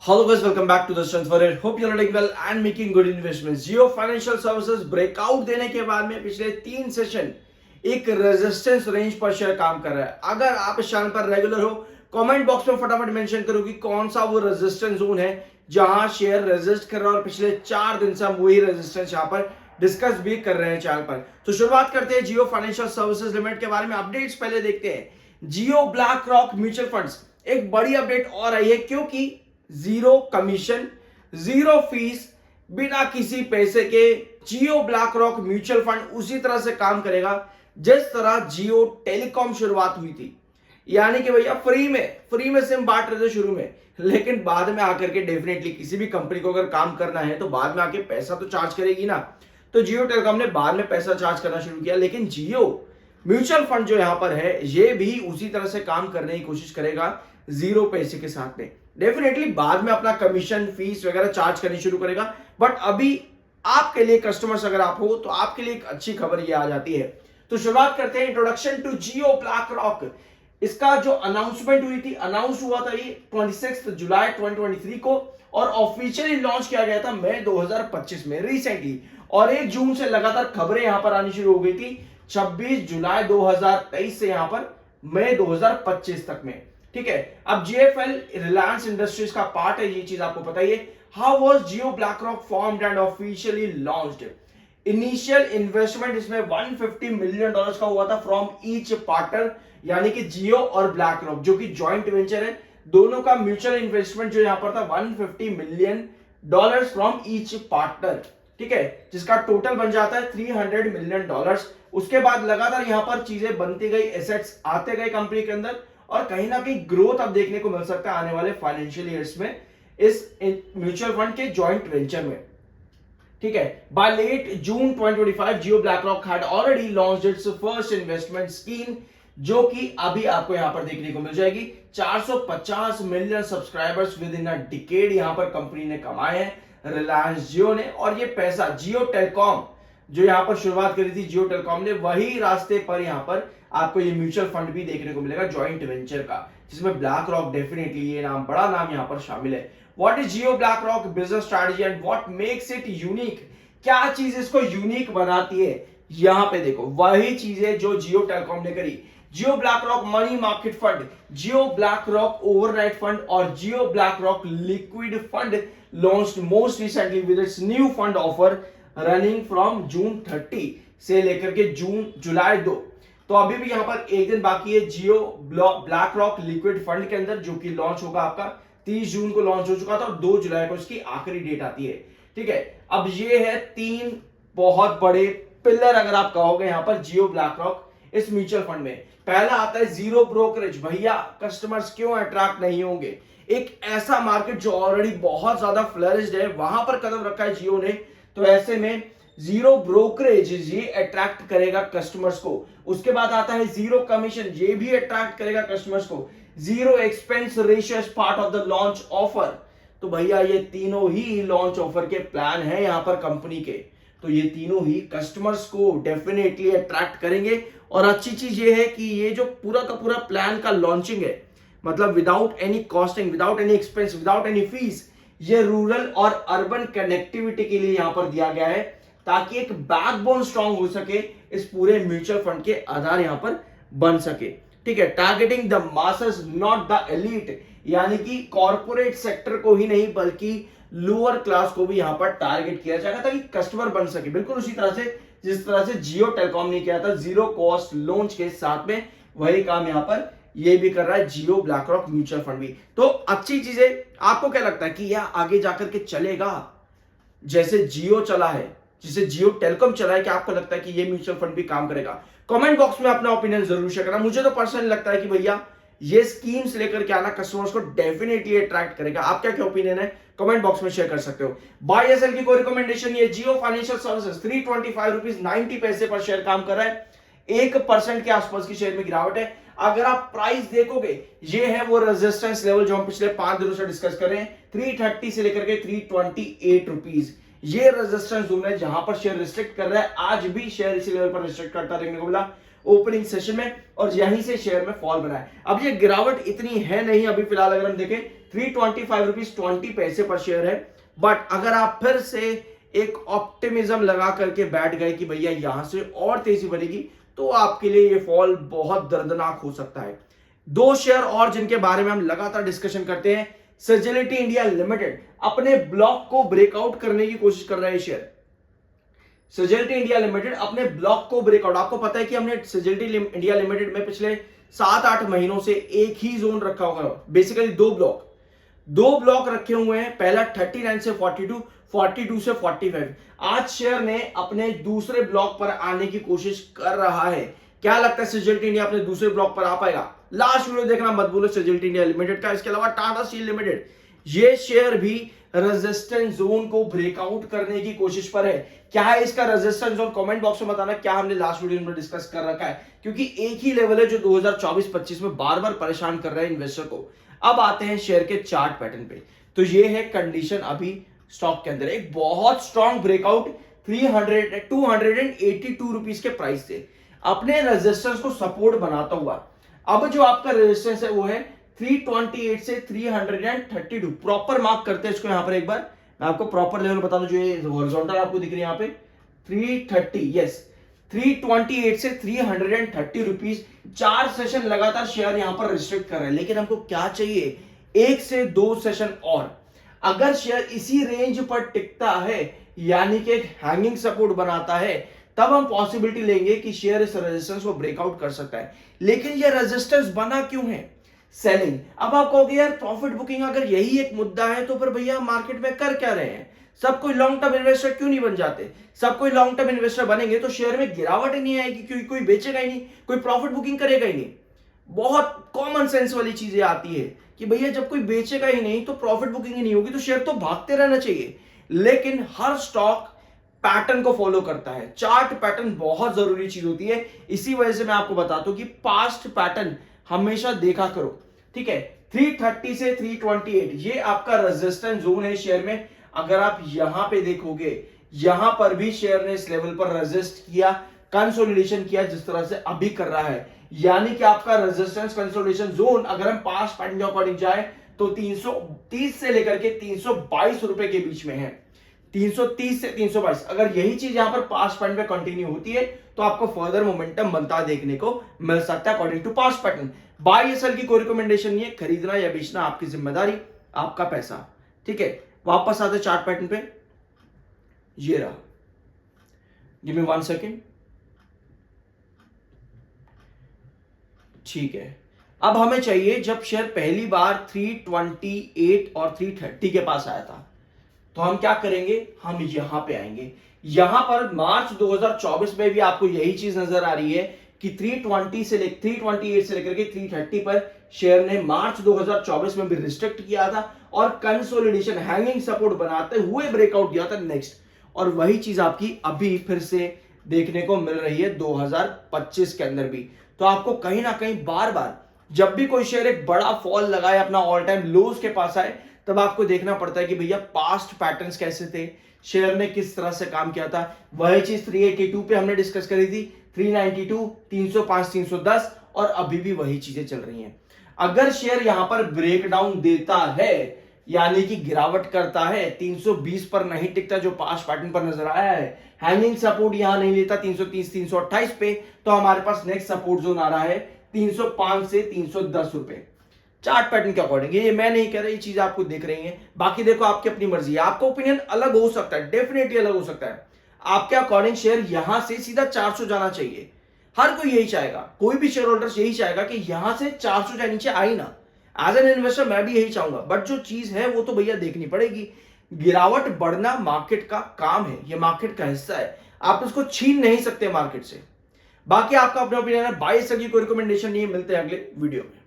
Hello guys, welcome back to the Strength for It. Hope you are doing well and making good investments. Jio Financial Services breakout देने के बाद में पिछले 3 session एक resistance range पर share काम कर रहा है. अगर आप इस चैनल पर रेगुलर हो, कमेंट बॉक्स में फटाफट मेंशन करो कि कौन सा वो रेजिस्टेंस जोन है जहां शेयर रेजिस्ट कर रहा है और पिछले 4 दिन से हम वही रेजिस्टेंस यहां पर डिस्कस भी कर रहे हैं चैनल पर. तो शुरुआत करते हैं जियो फाइनेंशियल सर्विसेज लिमिटेड के बारे में. अपडेट्स पहले देखते हैं. जियो ब्लैक रॉक म्यूचुअल फंड्स एक बड़ी अपडेट और आई है क्योंकि जीरो कमीशन, जीरो फीस, बिना किसी पैसे के जियो ब्लैक रॉक म्यूचुअल फंड उसी तरह से काम करेगा जिस तरह जियो टेलीकॉम शुरुआत हुई थी. यानी कि भैया फ्री में सिम बांट रहे थे शुरू में, लेकिन बाद में आकर के डेफिनेटली किसी भी कंपनी को अगर काम करना है तो बाद में आके पैसा तो चार्ज करेगी ना. तो जियो टेलीकॉम ने बाद में पैसा चार्ज करना शुरू किया, लेकिन जियो म्यूचुअल फंड जो यहां पर है ये भी उसी तरह से काम करने की कोशिश करेगा जीरो पैसे के साथ में. डेफिनेटली बाद में अपना कमीशन फीस वगैरह चार्ज करनी शुरू करेगा, बट अभी आपके लिए कस्टमर्स अगर आप हो तो आपके लिए एक अच्छी खबर ये आ जाती है. तो शुरुआत करते हैं introduction to Jio BlackRock. इसका जो अनाउंसमेंट हुई थी, अनाउंस हुआ था ये 26 जुलाई 2023 को और ऑफिशियली लॉन्च किया गया था मई 2025 में रिसेंटली. और 1 जून से लगातार खबरें यहां पर आनी शुरू हो गई थी 26 जुलाई 2023 से यहां पर मई 2025 तक में. ठीक है, अब जीएफएल रिलायंस इंडस्ट्रीज का पार्ट है, ये चीज आपको पता ही है. How was Jio black rock formed and officially launched. Initial investment इसमें $150 मिलियन का हुआ था फ्रॉम ईच पार्टनर, यानी कि जियो और ब्लैक रॉक जो कि जॉइंट वेंचर है, दोनों का म्यूचुअल इन्वेस्टमेंट जो यहां पर था $150 मिलियन फ्रॉम ईच पार्टनर. ठीक है, जिसका टोटल बन जाता है $300 मिलियन. उसके बाद लगातार यहां पर चीजें बनती गई, एसेट्स आते गए कंपनी के अंदर और कहीं ना कहीं ग्रोथ अब देखने को मिल सकता है आने वाले फाइनेंशियल ईयर्स में इस म्यूचुअल फंड के जॉइंट वेंचर में. ठीक है, by late June 2025 Jio BlackRock had already launched its first investment scheme, जो कि अभी आपको यहां पर देखने को मिल जाएगी. 450 million subscribers with in a decade यहां पर कंपनी ने कमाए हैं रिलायंस जियो ने. और ये पैसा जियो टेलीकॉम जो यहां पर शुरुआत करी थी जियो टेलीकॉम ने, वही रास्ते पर यहां पर आपको ये म्यूचुअल फंड भी देखने को मिलेगा जॉइंट वेंचर का, जिसमें ब्लैक रॉक डेफिनेटली ये नाम, बड़ा नाम यहां पर शामिल है. What is Jio black rock business strategy and what makes it unique. क्या चीज इसको यूनिक बनाती है, यहां पे देखो वही चीजें जो जियो टेलीकॉम ने करी. Jio BlackRock money market fund, Jio BlackRock overnight fund और Jio BlackRock liquid fund launched most recently with its new fund offer running from June 30 से लेकर के जुलाई 2. तो अभी भी यहां पर एक दिन बाकी है जियो ब्लैक रॉक लिक्विड फंड के अंदर, जो कि लॉन्च होगा आपका 30 जून को लॉन्च हो चुका था और 2 जुलाई को इसकी आखिरी डेट आती है. ठीक है, अब ये है 3 बहुत बड़े पिलर अगर आप कहोगे यहां पर जियो ब्लैक रॉक इस म्यूचुअल फंड में. पहला आता है जीरो ब्रोकरेज. भैया कस्टमर्स क्यों अट्रैक्ट नहीं होंगे, एक ऐसा मार्केट जो ऑलरेडी बहुत ज्यादा फ्लरिश्ड है वहां पर कदम रखा है जियो ने, तो ऐसे में जीरो ब्रोकरेज ये अट्रैक्ट करेगा कस्टमर्स को. उसके बाद आता है जीरो कमीशन, ये भी अट्रैक्ट करेगा कस्टमर्स को. Zero expense ratio as part of the launch offer. तो भैया ये तीनों ही लॉन्च ऑफर के प्लान है यहां पर कंपनी के, तो ये तीनों ही कस्टमर्स को डेफिनेटली अट्रैक्ट करेंगे. और अच्छी चीज ये है कि ये जो पूरा का पूरा प्लान का लॉन्चिंग है, मतलब without any costing, without any expense, without any fees, ये रूरल और अर्बन कनेक्टिविटी के लिए यहां पर दिया गया है, ताकि एक बैकबोन स्ट्रांग हो सके, इस पूरे म्यूचुअल फंड के आधार यहां पर बन सके. ठीक है, targeting the masses not the elite, यानी कि कॉर्पोरेट सेक्टर को ही नहीं बल्कि लोअर क्लास को भी यहां पर टारगेट किया जाएगा ताकि कस्टमर बन सके, बिल्कुल उसी तरह से जिस तरह से जियो टेलीकॉम ने किया था जीरो कॉस्ट लॉन्च के साथ में, वही काम यहां पर ये भी कर रहा है जियो ब्लैक रॉक म्यूचुअल फंड भी. तो अच्छी चीजें. आपको क्या लगता है कि यह आगे जाकर के चलेगा जैसे जियो चला है, जिसे जियो टेलीकॉम चला है? क्या आपको लगता है कि ये म्यूचुअल फंड भी काम करेगा? कमेंट बॉक्स में अपना ओपिनियन जरूर शेयर करना. मुझे तो पर्सनली लगता है कि भैया ये स्कीम्स लेकर के आना कस्टमर्स को डेफिनेटली अट्रैक्ट करेगा. आपका क्या ओपिनियन है कमेंट बॉक्स में शेयर कर सकते हो. बाय या सेल की कोई रिकमेंडेशन, ये जियो फाइनेंशियल सर्विसेज 325 रुपीज 90 पैसे पर शेयर काम कर रहा है. 1% के आसपास की शेयर में गिरावट है. अगर आप प्राइस देखोगे, ये है वो रेजिस्टेंस लेवल जो हम पिछले 5 दिनों से डिस्कस कर रहे हैं, 330 से लेकर के 328 रुपीज. ये रेजिस्टेंस जोन है जहां पर शेयर रिस्ट्रिक्ट कर रहा है. आज भी शेयर इसी लेवल पर रिस्ट्रिक्ट करता देखने को मिला. ओपनिंग सेशन में और यहीं से शेयर में फॉल बना है। अब ये गिरावट इतनी है नहीं अभी फिलहाल, अगर हम देखें 325 रुपीज 20 पैसे पर शेयर है। बट अगर आप फिर से एक ऑप्टिमिज्म लगा करके बैठ गए कि भैया यहां से और तेजी बनेगी, तो आपके लिए ये फॉल बहुत दर्दनाक हो सकता है। दो शेयर और जिनके बारे में हम लगातार डिस्कशन करते हैं, सजिलिटी इंडिया लिमिटेड अपने ब्लॉक को ब्रेकआउट करने की कोशिश कर रहा है शेयर। सजिलिटी इंडिया लिमिटेड अपने ब्लॉक को ब्रेकआउट, आपको पता है कि हमने सजिलिटी इंडिया लिमिटेड में पिछले 7-8 महीनों से एक ही जोन रखा होगा, बेसिकली दो ब्लॉक रखे हुए हैं। पहला 39 से 42, 42 से 45। आज शेयर ने अपने दूसरे ब्लॉक पर आने की कोशिश कर रहा है। क्या लगता है सजिलिटी इंडिया अपने दूसरे ब्लॉक पर आ पाएगा? लास्ट वीडियो देखना मत भूलो सजिलिटी इंडिया लिमिटेड का। इसके अलावा टाटा स्टील लिमिटेड, ये शेयर भी रेजिस्टेंस जोन को ब्रेकआउट करने की कोशिश पर है। क्या है इसका रेजिस्टेंस जोन? कमेंट बॉक्स में बताना क्या हमने लास्ट वीडियो में डिस्कस कर रखा है, क्योंकि एक ही लेवल है जो 2024-25 में बार बार परेशान कर रहा है इन्वेस्टर को। अब आते हैं शेयर के चार्ट पैटर्न पे। तो ये है कंडीशन अभी स्टॉक के अंदर, एक बहुत स्ट्रॉन्ग ब्रेकआउट 282 रुपीज के प्राइस से अपने रेजिस्टेंस को सपोर्ट बनाता हुआ अब जो आपका रेजिस्टेंस है वो है 328 से 332। प्रॉपर मार्क करते हैं इसको यहां पर एक बार, मैं आपको प्रॉपर लेवल बता दूं। जो ये हॉरिजॉन्टल आपको दिख रही है यहां पे 330, यस 328 से 330 रुपीज। 4 सेशन लगातार शेयर यहां पर रिस्ट्रिक्ट कर रहे हैं, लेकिन हमको क्या चाहिए? 1 से 2 सेशन और। अगर शेयर इसी रेंज पर टिकता है, यानी कि एक हैंगिंग सपोर्ट बनाता है, तब हम पॉसिबिलिटी लेंगे कि शेयर इस रेजिस्टेंस को ब्रेकआउट कर सकता है। लेकिन ये रेजिस्टेंस बना क्यों है? सेलिंग। अब आप कहोगे यार प्रॉफिट बुकिंग अगर यही एक मुद्दा है तो फिर भैया मार्केट में कर क्या रहे हैं? सब कोई लॉन्ग टर्म इन्वेस्टर क्यों नहीं बन जाते? सब कोई लॉन्ग टर्म इन्वेस्टर बनेंगे तो शेयर में गिरावट ही नहीं आएगी, क्योंकि कोई बेचेगा ही नहीं, कोई प्रॉफिट बुकिंग करेगा ही नहीं। बहुत कॉमन सेंस वाली चीजें आती है कि भैया जब कोई बेचेगा ही नहीं तो प्रॉफिट बुकिंग ही नहीं होगी, तो शेयर तो भागते रहना चाहिए। लेकिन हर स्टॉक पैटर्न को फॉलो करता है। चार्ट पैटर्न बहुत जरूरी चीज होती है। इसी वजह से मैं आपको बताता हूं कि पास्ट पैटर्न हमेशा देखा करो, ठीक है। 330 से 328 ये आपका रेजिस्टेंस जोन है शेयर में। अगर आप यहां पे देखोगे, यहां पर भी शेयर ने इस लेवल पर रेजिस्ट किया, कंसोलिडेशन किया, जिस तरह से अभी कर रहा है। यानी कि आपका रेजिस्टेंस कंसोलिडेशन जोन अगर हम पास्ट पैटर्न के अकॉर्डिंग जाए तो 330 से लेकर के 322 रुपए के बीच में है। 330 से 322। अगर यही चीज यहां पर पास्ट पैटर्न पे कंटिन्यू होती है तो आपको फर्दर मोमेंटम बनता देखने को मिल सकता है according to past pattern. Buy या सेल की कोई रिकमेंडेशन नहीं है, खरीदना या बेचना आपकी जिम्मेदारी, आपका पैसा, ठीक है। वापस आते चार्ट पैटर्न पे, ये रहा, गिव मी 1 सेकेंड, ठीक है। अब हमें चाहिए, जब शेयर पहली बार 328 और 330 के पास आया था तो हम क्या करेंगे? हम यहां पे आएंगे। यहां पर मार्च 2024 में भी आपको यही चीज नजर आ रही है कि 328 से लेकर के 330 पर शेयर ने मार्च 2024 में भी रिस्ट्रिक्ट किया था और कंसोलिडेशन हैंगिंग सपोर्ट बनाते हुए ब्रेकआउट दिया था नेक्स्ट। और वही चीज आपकी अभी फिर से देखने को मिल रही है 2025 के अंदर भी। तो आपको कहीं ना कहीं बार बार जब भी कोई शेयर एक बड़ा फॉल लगाए, अपना ऑल टाइम लोज के पास आए, तब आपको देखना पड़ता है कि भैया पास्ट पैटर्न्स कैसे थे, शेयर ने किस तरह से काम किया था। वही चीज 382 पे हमने डिस्कस करी थी, 392, 305, 310, और अभी भी वही चीजें चल रही हैं। अगर शेयर यहां पर ब्रेकडाउन देता है, यानी कि गिरावट करता है, 320 पर नहीं टिकता जो पास्ट पैटर्न पर नजर आया है, हैंगिंग सपोर्ट यहां नहीं लेता 330, 328 पे, तो हमारे पास नेक्स्ट सपोर्ट जोन आ रहा है 305 से 310 रुपए चार्ट पैटर्न के अकॉर्डिंग। ये मैं नहीं कह रहा, ये चीज आपको दिख रही है। बाकी देखो आपकी अपनी मर्जी है, आपका ओपिनियन अलग हो सकता है, डेफिनेटली अलग हो सकता है। आपके अकॉर्डिंग शेयर यहां से सीधा 400 जाना चाहिए, हर कोई यही चाहेगा, कोई भी शेयर होल्डर यही चाहेगा कि यहां से 400 जाए, नीचे आई ना। एज एन इन्वेस्टर मैं भी यही चाहूंगा, बट जो चीज है वो तो भैया देखनी पड़ेगी। गिरावट बढ़ना मार्केट का काम है, ये मार्केट का हिस्सा है, आप उसको छीन नहीं सकते मार्केट से। बाकी आपका अपना ओपिनियन है, बाय सभी कोई रिकमेंडेशन नहीं है। मिलते हैं अगले वीडियो में।